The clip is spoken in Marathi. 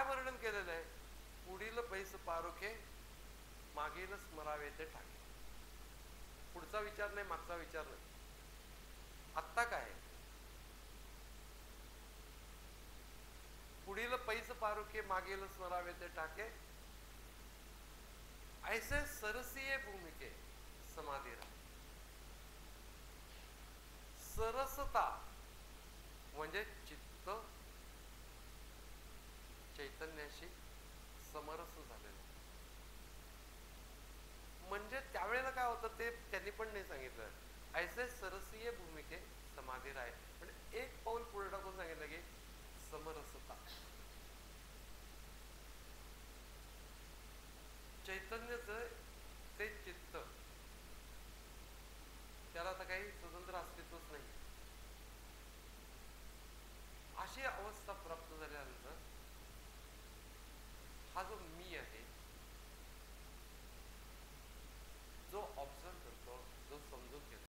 काय वर्णन केलेलं आहे? पुढील पैस पारोखे मागील स्मरावे ते ठाके. पुढचा विचार नाही, मागचा विचार नाही. आत्ता काय? पुढील पैस पारुखे मागील स्मरावे ते टाके, ऐसे सरसीय भूमिके समाधी राहा. सरसता म्हणजे चित्त चैतन्याशी समरस झालेलं. म्हणजे त्यावेळेला काय होतं ते त्यांनी पण नाही सांगितलं. ऐसे सरसीय भूमिके समाधी राय, म्हणजे एक पाऊल पुढे टाकून सांगितलं की समरसता. चैतन्याचं ते चित्त, त्याला आता काही स्वतंत्र अस्तित्वच नाही. अशी अवस्था प्राप्त झाल्यानंतर हा जो मी